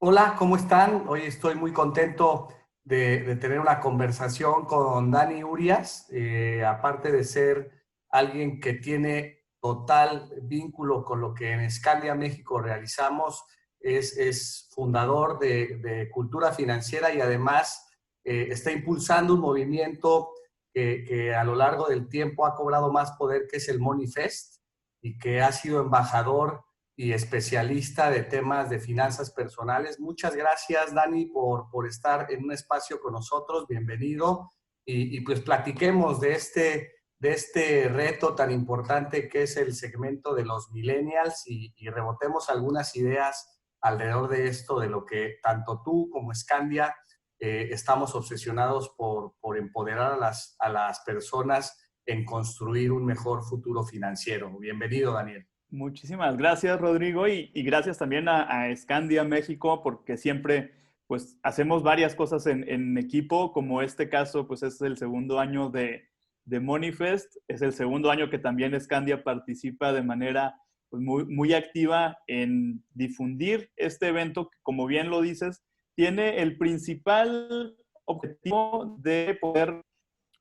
Hola, ¿cómo están? Hoy estoy muy contento de tener una conversación con Dani Urias. Aparte de ser alguien que tiene total vínculo con lo que en Scandia México realizamos, es fundador de Cultura Financiera y además está impulsando un movimiento que a lo largo del tiempo ha cobrado más poder, que es el Money Fest, y que ha sido embajador y especialista de temas de finanzas personales. Muchas gracias, Dani, por estar en un espacio con nosotros. Bienvenido. Y pues platiquemos de este reto tan importante que es el segmento de los millennials y rebotemos algunas ideas alrededor de esto, de lo que tanto tú como Scandia estamos obsesionados por empoderar a las personas en construir un mejor futuro financiero. Bienvenido, Daniel. Muchísimas gracias, Rodrigo, y gracias también a Scandia México, porque siempre pues hacemos varias cosas en equipo, como este caso pues es el segundo año de Moneyfest, es el segundo año que también Scandia participa de manera pues, muy activa en difundir este evento que, como bien lo dices, tiene el principal objetivo de poder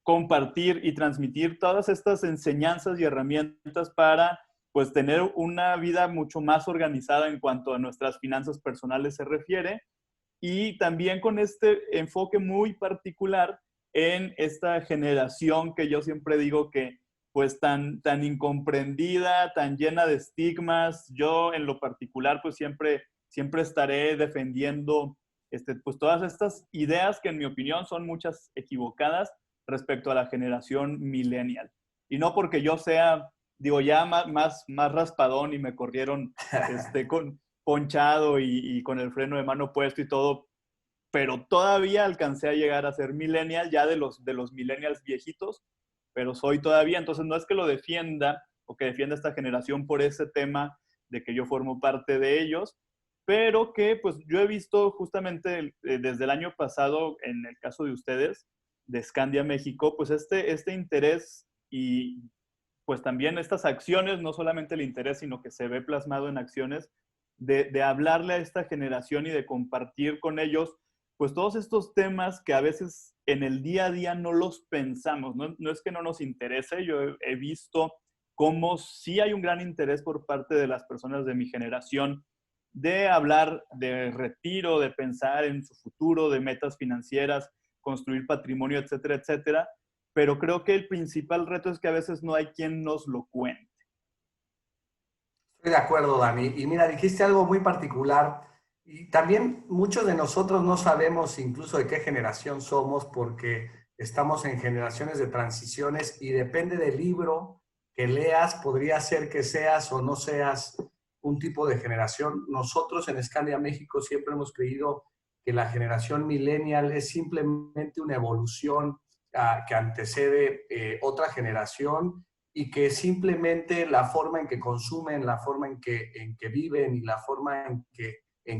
compartir y transmitir todas estas enseñanzas y herramientas para pues tener una vida mucho más organizada en cuanto a nuestras finanzas personales se refiere, y también con este enfoque muy particular en esta generación que yo siempre digo que pues tan incomprendida, tan llena de estigmas. Yo en lo particular pues siempre estaré defendiendo pues todas estas ideas que en mi opinión son muchas equivocadas respecto a la generación millennial. Y no porque yo sea, digo, ya más raspadón y me corrieron con ponchado y con el freno de mano puesto y todo, pero todavía alcancé a llegar a ser millennial, ya de los millennials viejitos, pero soy todavía. Entonces no es que lo defienda o que defienda esta generación por ese tema de que yo formo parte de ellos, pero que pues yo he visto justamente desde el año pasado, en el caso de ustedes, de Scandia México, pues este interés y pues también estas acciones, no solamente el interés, sino que se ve plasmado en acciones de hablarle a esta generación y de compartir con ellos pues todos estos temas que a veces en el día a día no los pensamos. No es que no nos interese, yo he visto cómo sí hay un gran interés por parte de las personas de mi generación de hablar de retiro, de pensar en su futuro, de metas financieras, construir patrimonio, etcétera, etcétera. Pero creo que el principal reto es que a veces no hay quien nos lo cuente. Estoy de acuerdo, Dani. Y mira, dijiste algo muy particular. Y también muchos de nosotros no sabemos incluso de qué generación somos porque estamos en generaciones de transiciones y depende del libro que leas, podría ser que seas o no seas un tipo de generación. Nosotros en Scandia México siempre hemos creído que la generación millennial es simplemente una evolución que antecede otra generación y que simplemente la forma en que consumen, la forma en que viven y la forma en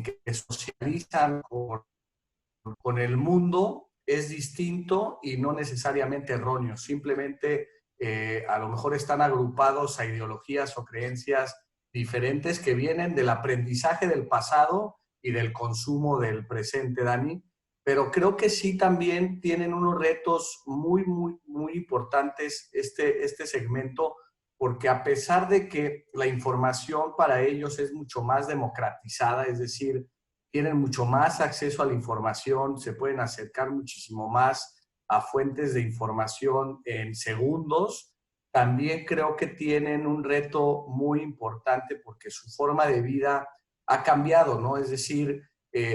que socializan con el mundo es distinto y no necesariamente erróneo. Simplemente a lo mejor están agrupados a ideologías o creencias diferentes que vienen del aprendizaje del pasado y del consumo del presente, Dani. Pero creo que sí también tienen unos retos muy importantes este segmento, porque a pesar de que la información para ellos es mucho más democratizada, es decir, tienen mucho más acceso a la información, se pueden acercar muchísimo más a fuentes de información en segundos. También creo que tienen un reto muy importante porque su forma de vida ha cambiado, ¿no? Es decir,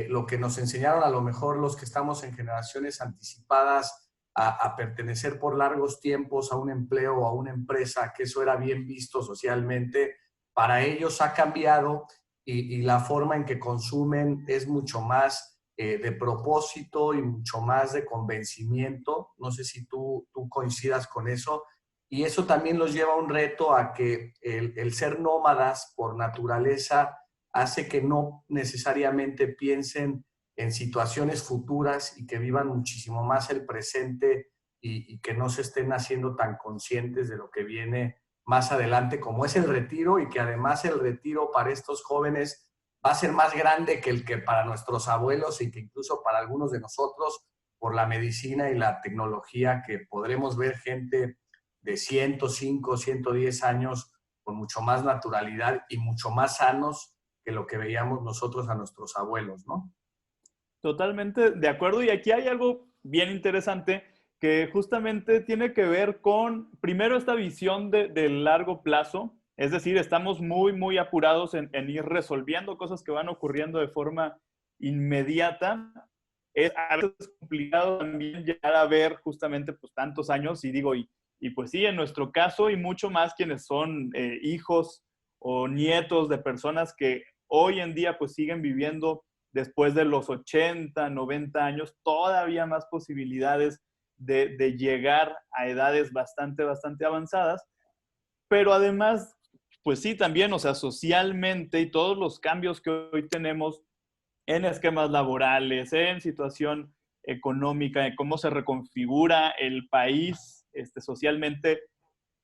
lo que nos enseñaron a lo mejor los que estamos en generaciones anticipadas a pertenecer por largos tiempos a un empleo o a una empresa, que eso era bien visto socialmente, para ellos ha cambiado y la forma en que consumen es mucho más de propósito y mucho más de convencimiento. No sé si tú coincidas con eso. Y eso también los lleva a un reto a que el ser nómadas por naturaleza hace que no necesariamente piensen en situaciones futuras y que vivan muchísimo más el presente y que no se estén haciendo tan conscientes de lo que viene más adelante, como es el retiro, y que además el retiro para estos jóvenes va a ser más grande que el que para nuestros abuelos y que incluso para algunos de nosotros, por la medicina y la tecnología, que podremos ver gente de 105, 110 años con mucho más naturalidad y mucho más sanos que lo que veíamos nosotros a nuestros abuelos, ¿no? Totalmente de acuerdo. Y aquí hay algo bien interesante que justamente tiene que ver con, primero, esta visión de largo plazo. Es decir, estamos muy, muy apurados en ir resolviendo cosas que van ocurriendo de forma inmediata. Es a veces complicado también llegar a ver justamente pues tantos años y digo, y pues sí, en nuestro caso y mucho más quienes son hijos o nietos de personas que hoy en día pues siguen viviendo después de los 80, 90 años, todavía más posibilidades de llegar a edades bastante, bastante avanzadas, pero además, pues sí, también, o sea, socialmente y todos los cambios que hoy tenemos en esquemas laborales, en situación económica, en cómo se reconfigura el país socialmente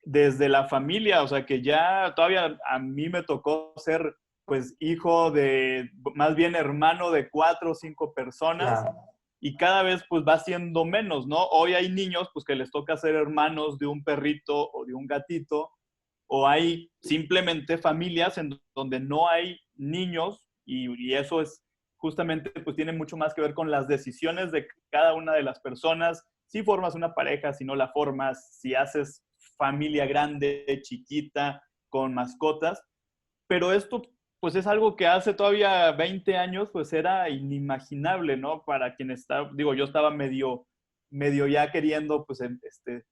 desde la familia, o sea que ya todavía a mí me tocó ser pues hijo de, más bien hermano de 4 o 5 personas Claro. y cada vez pues va siendo menos, ¿no? Hoy hay niños pues que les toca ser hermanos de un perrito o de un gatito, o hay simplemente familias en donde no hay niños y eso es justamente pues tiene mucho más que ver con las decisiones de cada una de las personas, si formas una pareja, si no la formas, si haces familia grande, chiquita, con mascotas, pero esto pues es algo que hace todavía 20 años pues era inimaginable, ¿no? Para quien está, digo, yo estaba medio ya queriendo pues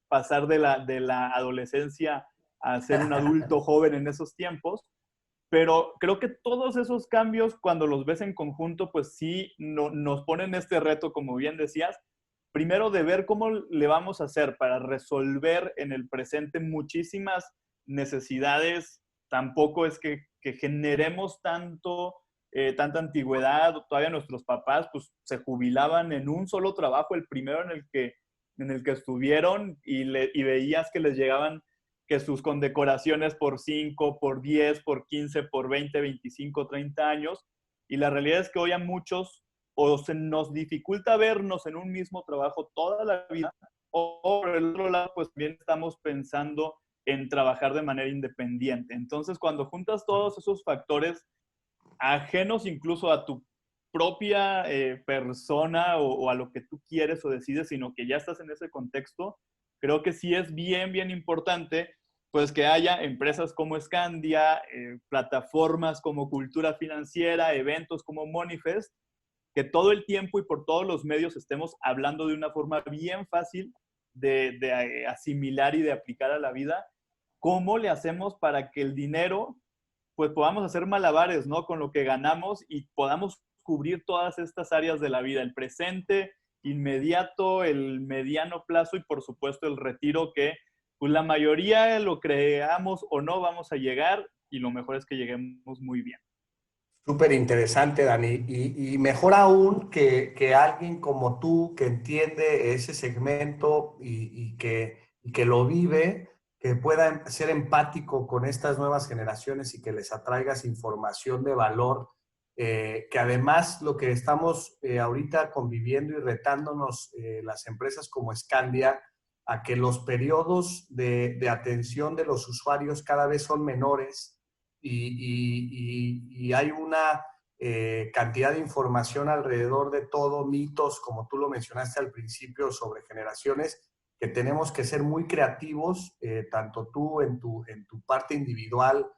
pasar de la adolescencia a ser un adulto joven en esos tiempos, pero creo que todos esos cambios, cuando los ves en conjunto, pues sí nos ponen este reto, como bien decías, primero de ver cómo le vamos a hacer para resolver en el presente muchísimas necesidades. Tampoco es que generemos tanta antigüedad. Todavía nuestros papás pues, se jubilaban en un solo trabajo, el primero en el que estuvieron, y veías que les llegaban que sus condecoraciones por 5, por 10, por 15, por 20, 25, 30 años. Y la realidad es que hoy a muchos o se nos dificulta vernos en un mismo trabajo toda la vida, o por el otro lado, pues también estamos pensando en trabajar de manera independiente. Entonces, cuando juntas todos esos factores, ajenos incluso a tu propia persona o a lo que tú quieres o decides, sino que ya estás en ese contexto, creo que sí es bien, bien importante pues que haya empresas como Scandia, plataformas como Cultura Financiera, eventos como Monifest, que todo el tiempo y por todos los medios estemos hablando de una forma bien fácil de asimilar y de aplicar a la vida, cómo le hacemos para que el dinero, pues podamos hacer malabares, ¿no? Con lo que ganamos y podamos cubrir todas estas áreas de la vida, el presente, inmediato, el mediano plazo y por supuesto el retiro que pues la mayoría lo creamos o no vamos a llegar y lo mejor es que lleguemos muy bien. Súper interesante, Dani. Y mejor aún que alguien como tú que entiende ese segmento y que lo vive, que pueda ser empático con estas nuevas generaciones y que les atraigas información de valor, que además lo que estamos ahorita conviviendo y retándonos las empresas como Scandia, a que los periodos de atención de los usuarios cada vez son menores y hay una cantidad de información alrededor de todo, mitos, como tú lo mencionaste al principio, sobre generaciones, que tenemos que ser muy creativos, tanto tú en tu parte individual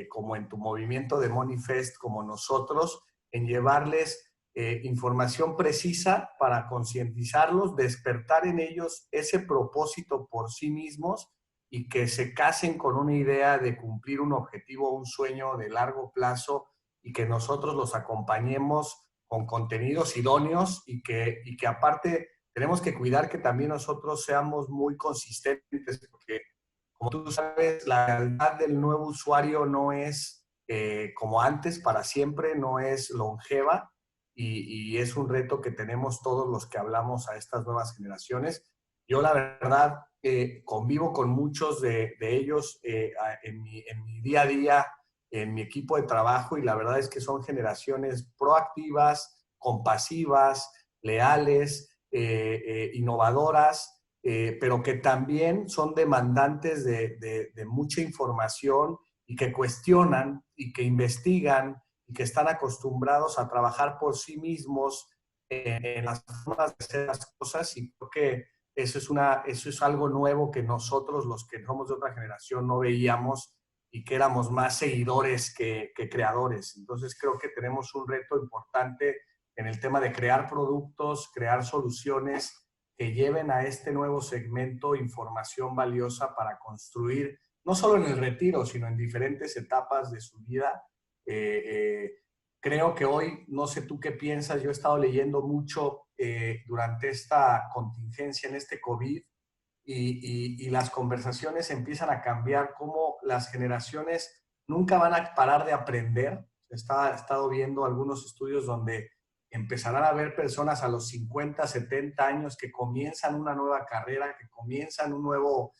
como en tu movimiento de Monifest, como nosotros, en llevarles información precisa para concientizarlos, despertar en ellos ese propósito por sí mismos y que se casen con una idea de cumplir un objetivo, un sueño de largo plazo y que nosotros los acompañemos con contenidos idóneos y que aparte tenemos que cuidar que también nosotros seamos muy consistentes porque, como tú sabes, la lealtad del nuevo usuario no es como antes, para siempre, no es longeva y es un reto que tenemos todos los que hablamos a estas nuevas generaciones. Yo la verdad convivo con muchos de ellos en mi día a día en mi equipo de trabajo y la verdad es que son generaciones proactivas, compasivas, leales, innovadoras, pero que también son demandantes de mucha información y que cuestionan y que investigan y que están acostumbrados a trabajar por sí mismos en las formas de hacer las cosas y creo que eso es algo nuevo que nosotros, los que somos de otra generación, no veíamos y que éramos más seguidores que creadores. Entonces creo que tenemos un reto importante en el tema de crear productos, crear soluciones que lleven a este nuevo segmento información valiosa para construir, no solo en el retiro, sino en diferentes etapas de su vida. Eh, eh, Creo que hoy, no sé tú qué piensas, yo he estado leyendo mucho durante esta contingencia, en este COVID, y las conversaciones empiezan a cambiar, cómo las generaciones nunca van a parar de aprender. He estado viendo algunos estudios donde empezarán a haber personas a los 50, 70 años que comienzan una nueva carrera, que comienzan un nuevo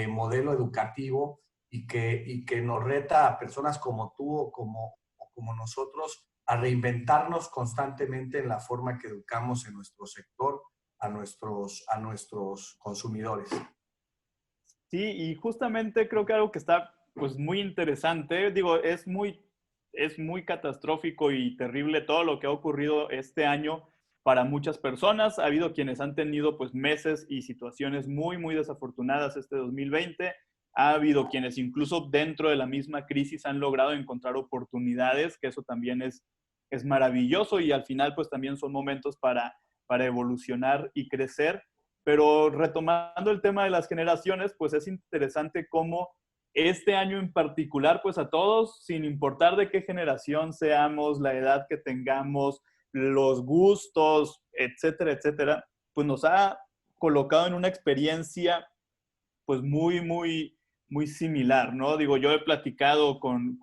modelo educativo y que nos reta a personas como tú o como nosotros a reinventarnos constantemente en la forma que educamos en nuestro sector a nuestros consumidores. Sí, y justamente creo que algo que está pues muy interesante, digo, es muy catastrófico y terrible todo lo que ha ocurrido este año para muchas personas. Ha habido quienes han tenido pues meses y situaciones muy, muy desafortunadas este 2020. Ha habido quienes incluso dentro de la misma crisis han logrado encontrar oportunidades, que eso también es maravilloso y al final pues también son momentos para evolucionar y crecer. Pero retomando el tema de las generaciones, pues es interesante cómo este año en particular, pues a todos, sin importar de qué generación seamos, la edad que tengamos, los gustos, etcétera, etcétera, pues nos ha colocado en una experiencia pues muy, muy, muy similar, ¿no? Digo, yo he platicado con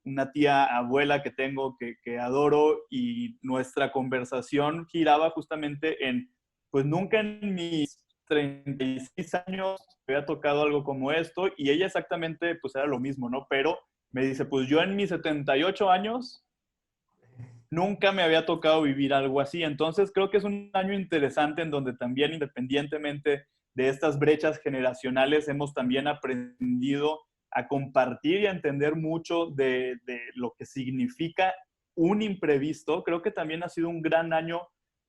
una tía abuela que tengo que adoro y nuestra conversación giraba justamente en, pues nunca en mis 36 años me había tocado algo como esto y ella exactamente pues era lo mismo, ¿no? Pero me dice, pues yo en mis 78 años nunca me había tocado vivir algo así. Entonces creo que es un año interesante en donde también independientemente de estas brechas generacionales hemos también aprendido a compartir y a entender mucho de lo que significa un imprevisto. Creo que también ha sido un gran año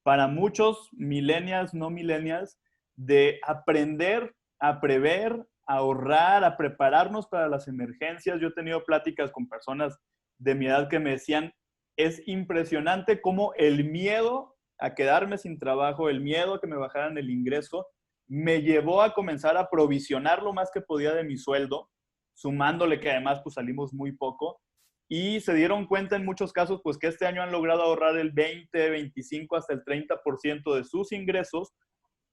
para muchos millennials, no millennials, de aprender a prever, a ahorrar, a prepararnos para las emergencias. Yo he tenido pláticas con personas de mi edad que me decían, es impresionante cómo el miedo a quedarme sin trabajo, el miedo a que me bajaran el ingreso, me llevó a comenzar a provisionar lo más que podía de mi sueldo, sumándole que además pues salimos muy poco, y se dieron cuenta en muchos casos pues que este año han logrado ahorrar el 20, 25, hasta el 30% de sus ingresos,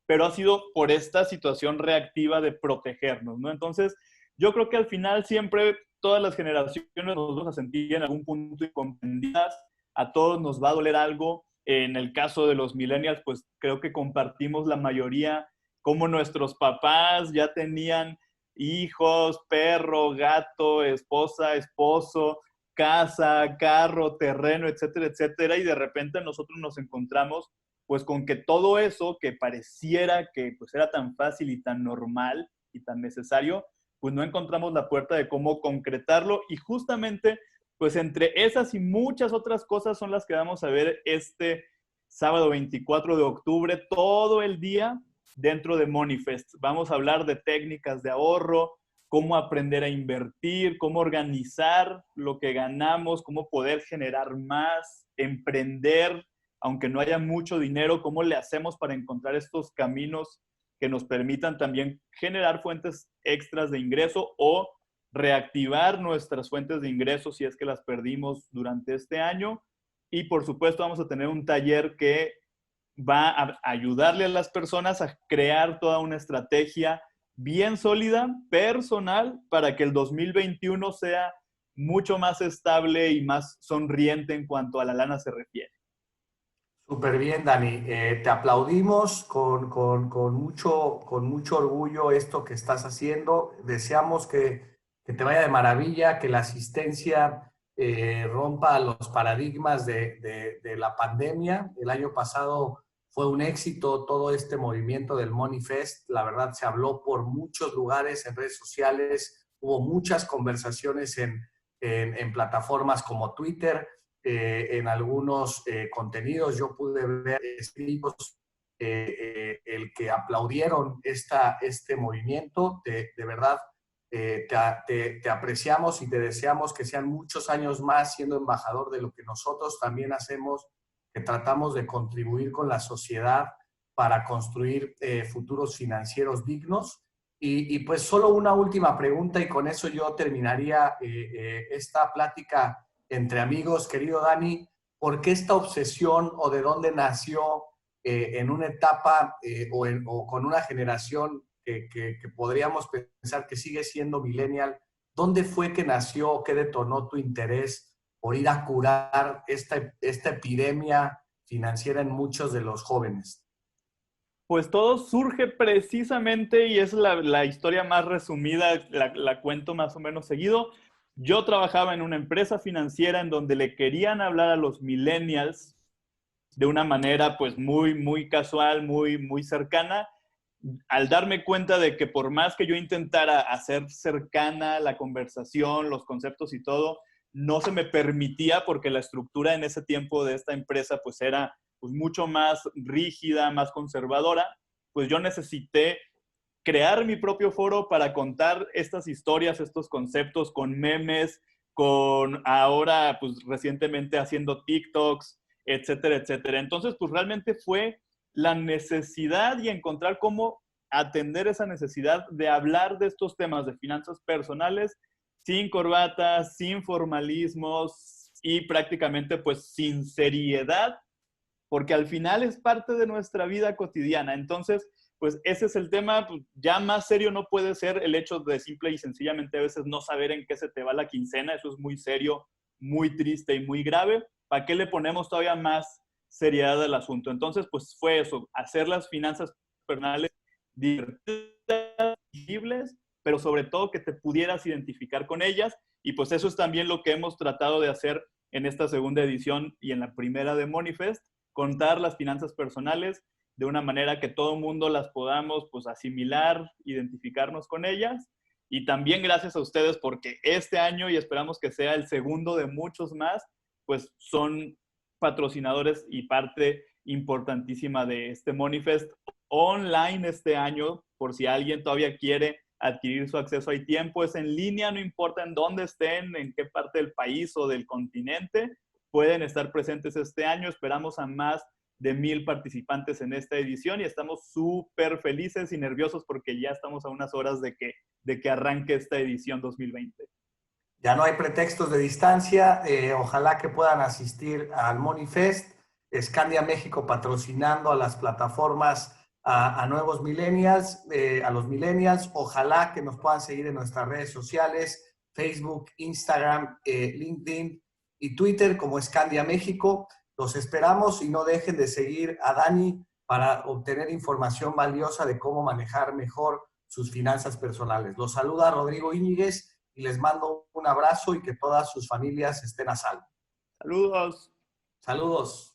pero ha sido por esta situación reactiva de protegernos, ¿no? Entonces, yo creo que al final siempre todas las generaciones nos vamos a sentir en algún punto incomprendidas, a todos nos va a doler algo. En el caso de los millennials, pues creo que compartimos la mayoría, como nuestros papás ya tenían hijos, perro, gato, esposa, esposo, casa, carro, terreno, etcétera, etcétera, y de repente nosotros nos encontramos pues con que todo eso que pareciera que pues era tan fácil y tan normal y tan necesario, pues no encontramos la puerta de cómo concretarlo y justamente pues entre esas y muchas otras cosas son las que vamos a ver este sábado 24 de octubre, todo el día dentro de Moneyfest. Vamos a hablar de técnicas de ahorro, cómo aprender a invertir, cómo organizar lo que ganamos, cómo poder generar más, emprender, aunque no haya mucho dinero, cómo le hacemos para encontrar estos caminos que nos permitan también generar fuentes extras de ingreso o reactivar nuestras fuentes de ingreso si es que las perdimos durante este año. Y por supuesto vamos a tener un taller que va a ayudarle a las personas a crear toda una estrategia bien sólida, personal, para que el 2021 sea mucho más estable y más sonriente en cuanto a la lana se refiere. Súper bien, Dani. Te aplaudimos con mucho orgullo esto que estás haciendo. Deseamos que que te vaya de maravilla, que la asistencia rompa los paradigmas de la pandemia. El año pasado fue un éxito todo este movimiento del Money Fest. La verdad, se habló por muchos lugares en redes sociales, hubo muchas conversaciones en plataformas como Twitter, en algunos contenidos. Yo pude ver escritos el que aplaudieron este movimiento. De verdad, te apreciamos y te deseamos que sean muchos años más siendo embajador de lo que nosotros también hacemos, que tratamos de contribuir con la sociedad para construir futuros financieros dignos. Y pues solo una última pregunta y con eso yo terminaría esta plática entre amigos. Querido Dani, ¿por qué esta obsesión o de dónde nació en una etapa o con una generación que podríamos pensar que sigue siendo millennial? ¿Dónde fue que nació, qué detonó tu interés por ir a curar esta epidemia financiera en muchos de los jóvenes? Pues todo surge precisamente, y es la historia más resumida, la cuento más o menos seguido. Yo trabajaba en una empresa financiera en donde le querían hablar a los millennials de una manera pues muy casual, muy cercana. Al darme cuenta de que por más que yo intentara hacer cercana la conversación, los conceptos y todo, no se me permitía porque la estructura en ese tiempo de esta empresa pues era pues mucho más rígida, más conservadora, pues yo necesité crear mi propio foro para contar estas historias, estos conceptos con memes, con ahora pues recientemente haciendo TikToks, etcétera, etcétera. Entonces pues realmente fue la necesidad y encontrar cómo atender esa necesidad de hablar de estos temas de finanzas personales sin corbatas, sin formalismos y prácticamente pues sin seriedad, porque al final es parte de nuestra vida cotidiana. Entonces, pues ese es el tema. Pues, ya más serio no puede ser el hecho de simple y sencillamente a veces no saber en qué se te va la quincena. Eso es muy serio, muy triste y muy grave. ¿Para qué le ponemos todavía más seriedad al asunto? Entonces, pues fue eso, hacer las finanzas personales divertidas, visibles, pero sobre todo que te pudieras identificar con ellas. Y pues eso es también lo que hemos tratado de hacer en esta segunda edición y en la primera de Moneyfest, contar las finanzas personales de una manera que todo el mundo las podamos pues asimilar, identificarnos con ellas. Y también gracias a ustedes porque este año, y esperamos que sea el segundo de muchos más, pues son patrocinadores y parte importantísima de este Moneyfest online este año. Por si alguien todavía quiere adquirir su acceso, hay tiempo, es en línea, no importa en dónde estén, en qué parte del país o del continente, pueden estar presentes este año. Esperamos a más de 1,000 participantes en esta edición y estamos súper felices y nerviosos porque ya estamos a unas horas de que arranque esta edición 2020. Ya no hay pretextos de distancia. Ojalá que puedan asistir al Money Fest. Scandia México patrocinando a las plataformas, a nuevos millennials, a los millennials. Ojalá que nos puedan seguir en nuestras redes sociales, Facebook, Instagram, LinkedIn y Twitter como Scandia México. Los esperamos y no dejen de seguir a Dani para obtener información valiosa de cómo manejar mejor sus finanzas personales. Los saluda Rodrigo Íñiguez y les mando un abrazo y que todas sus familias estén a salvo. Saludos. Saludos.